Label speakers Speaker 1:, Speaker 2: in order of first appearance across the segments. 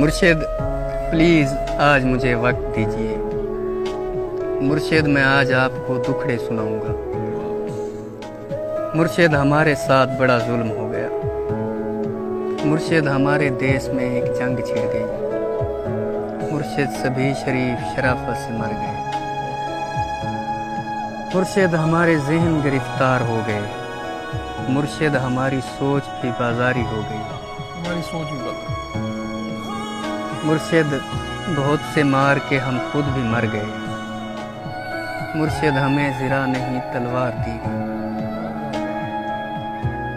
Speaker 1: مرشد پلیز آج مجھے وقت دیجیے، مرشد میں آج آپ کو دکھڑے سناؤں گا۔ مرشد ہمارے ساتھ بڑا ظلم ہو گیا، مرشد ہمارے دیس میں ایک جنگ چھڑ گئی، مرشد سبھی شریف شرافت سے مر گئے، مرشد ہمارے ذہن گرفتار ہو گئے، مرشد ہماری سوچ بھی بازاری ہو گئی، مرشد بہت سے مار کے ہم خود بھی مر گئے، مرشد ہمیں زرہ نہیں تلوار دی گئی،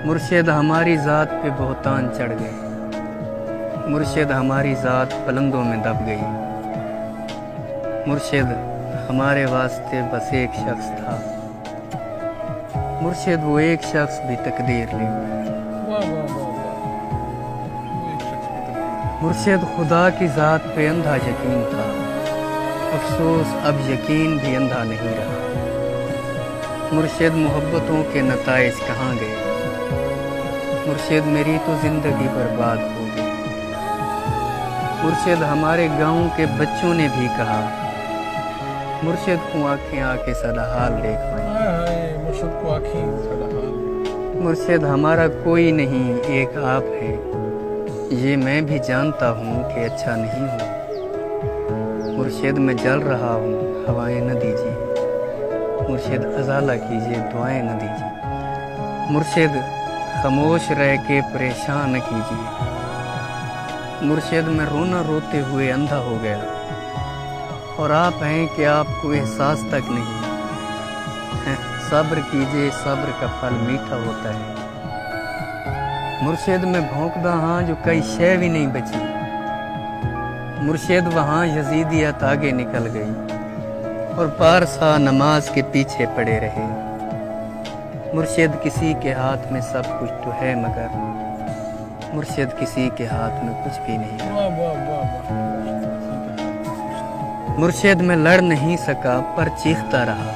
Speaker 1: مرشد ہماری ذات پہ بہتان چڑھ گئے، مرشد ہماری ذات پلندوں میں دب گئی، مرشد ہمارے واسطے بس ایک شخص تھا، مرشد وہ ایک شخص بھی تقدیر لے گیا، مرشد خدا کی ذات پہ اندھا یقین تھا، افسوس اب یقین بھی اندھا نہیں رہا، مرشد محبتوں کے نتائج کہاں گئے، مرشد میری تو زندگی برباد ہو گئی، مرشد ہمارے گاؤں کے بچوں نے بھی کہا، مرشد کو آنکھیں آ کے سدا حال دیکھ پائیں،
Speaker 2: مرشد کو آنکھیں سدا حال،
Speaker 1: مرشد ہمارا کوئی نہیں ایک آپ ہے، یہ میں بھی جانتا ہوں کہ اچھا نہیں ہوں، مرشد میں جل رہا ہوں ہوائیں نہ دیجیے، مرشد ازالہ کیجیے دعائیں نہ دیجیے، مرشد خاموش رہ کے پریشان نہ کیجیے، مرشد میں رونا روتے ہوئے اندھا ہو گیا، اور آپ ہیں کہ آپ کو احساس تک نہیں، صبر کیجیے صبر کا پھل میٹھا ہوتا ہے، مرشد میں بھونکدا ہاں جو کئی شے بھی نہیں بچی، مرشد وہاں یزیدیت آگے نکل گئی اور پارسا نماز کے پیچھے پڑے رہے، مرشد کسی کے ہاتھ میں سب کچھ تو ہے مگر مرشد کسی کے ہاتھ میں کچھ بھی نہیں ہے، مرشد میں لڑ نہیں سکا پر چیختا رہا،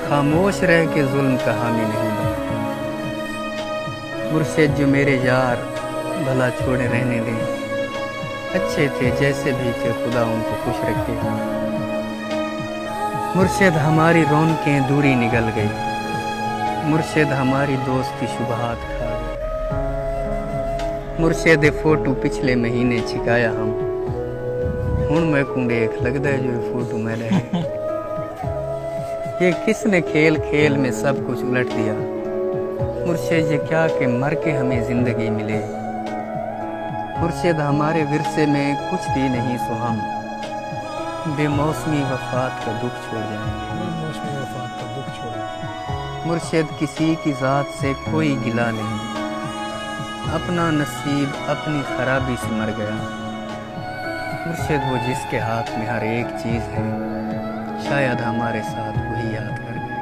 Speaker 1: خاموش رہ کے ظلم کا حامی نہیں بنا، مرشد جو میرے یار بھلا چھوڑے رہنے دیں، اچھے تھے جیسے بھی تھے خدا ان کو خوش رکھے، مرشد ہماری رونقیں دوری نگل گئی، مرشد ہماری دوستی شبہات کھا گئی، مرشد فوٹو پچھلے مہینے چھکایا ہم، ہن میں کو دیکھ لگتا ہے جو فوٹو میں رہے، یہ کس نے کھیل کھیل میں سب کچھ الٹ دیا، مرشد یہ کیا کہ مر کے ہمیں زندگی ملے، مرشد ہمارے ورثے میں کچھ بھی نہیں سو ہم بے موسمی وفات کا دکھ چھوڑ جائیں گے، مرشد کسی کی ذات سے کوئی گلہ نہیں، اپنا نصیب اپنی خرابی سے مر گیا، مرشد وہ جس کے ہاتھ میں ہر ایک چیز ہے، شاید ہمارے ساتھ وہی یاد کر گئے،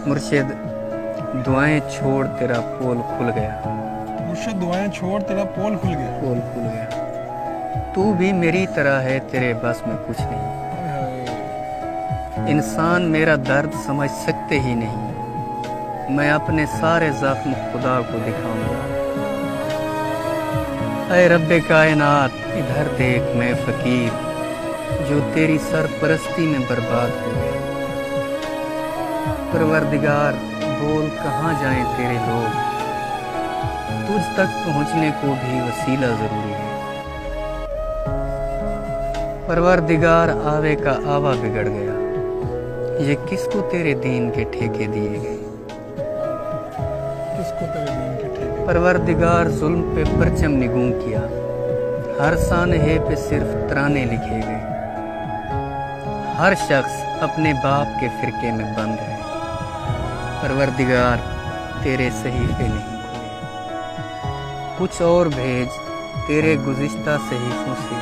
Speaker 1: مرشد دعائیں چھوڑ تیرا پول کھل گیا،
Speaker 2: مرشد دعائیں چھوڑ تیرا پول کھل گیا،
Speaker 1: پول کھل گیا، تو بھی میری طرح ہے تیرے بس میں کچھ نہیں، انسان میرا درد سمجھ سکتے ہی نہیں، میں اپنے سارے زخم خدا کو دکھاؤں گا، اے رب کائنات ادھر دیکھ میں فقیر جو تیری سرپرستی میں برباد ہو گیا، پروردگار بول کہاں جائیں تیرے لوگ، تجھ تک پہنچنے کو بھی وسیلہ ضروری ہے، پروردگار آوے کا آوا بگڑ گیا، یہ کس کو تیرے دین کے ٹھیکے دیے گئے،
Speaker 2: کس کو تیرے دین کے ٹھیکے،
Speaker 1: پروردگار ظلم پہ پرچم نگوں کیا، ہر سانحے پہ صرف ترانے لکھے گئے، ہر شخص اپنے باپ کے فرقے میں بند ہے، پروردگار تیرے صحیفے نہیں کھلے، کچھ اور بھیج تیرے گزشتہ صحیفوں سے،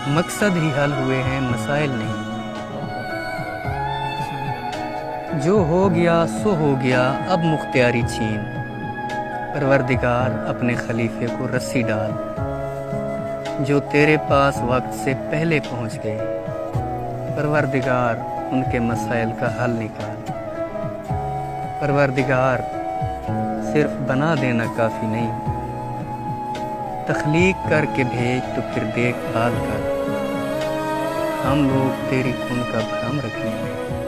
Speaker 1: مقصد ہی حل ہوئے ہیں مسائل نہیں، جو ہو گیا سو ہو گیا اب مختیاری چھین، پروردگار اپنے خلیفے کو رسی ڈال، جو تیرے پاس وقت سے پہلے پہنچ گئے، پروردگار ان کے مسائل کا حل نکال، پروردگار صرف بنا دینا کافی نہیں، تخلیق کر کے بھیج تو پھر دیکھ بھال کر، ہم لوگ تیری خون کا بھرم رکھیں گے۔